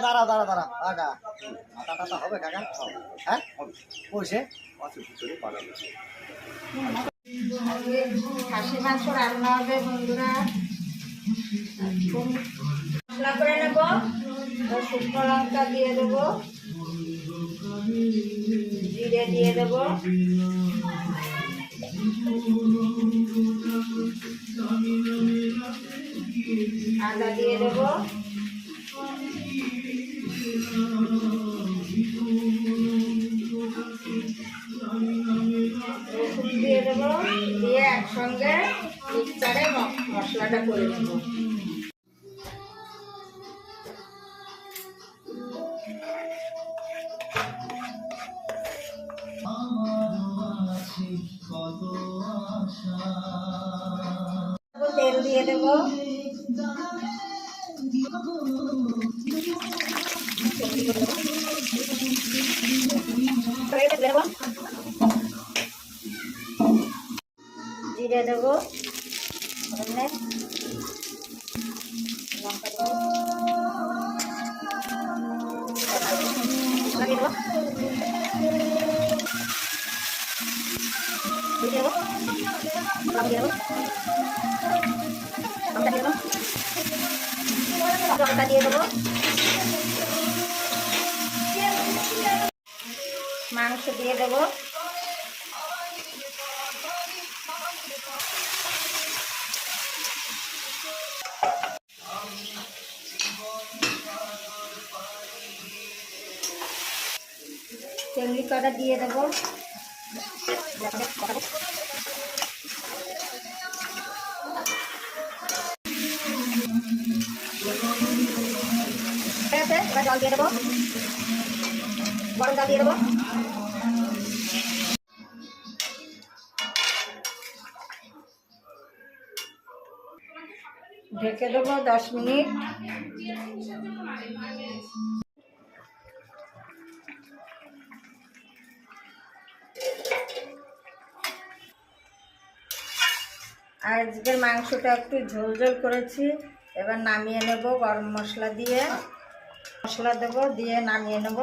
দাঁড়া দাঁড়া দাঁড়া কাকা আটা টাটা হবে কাকা হ্যাঁ কইছে খাসি মাংস রান্না হবে বন্ধুরা। মশলা করে নেব, শুকনো লঙ্কা দিয়ে দেবো, জিরে দিয়ে দেবো, আদা দিয়ে দেবো, রসুন দিয়ে দেবো, দিয়ে একসঙ্গে মিক্সচারে মশলাটা করে নেব। তেল দিয়ে দেবো, জিরে দেবো, লঙ্কা দেবো, দিয়ে দেবো, দিয়ে দেবো, দিয়ে দেবো, লঙ্কা দিয়ে দেবো, মাংস দিয়ে দেবো, চিংড়ি কড়া দিয়ে দেবো, এবার জল দিয়ে দেবো, গরম জল দিয়ে দেবো, ঢেকে দেবো 10 মিনিট। আজকের মাংসটা একটু ঝোল ঝোল করেছি, এবার নামিয়ে নেব। গরম মশলা দিয়ে মশলা দেবো, দিয়ে নামিয়ে নেব।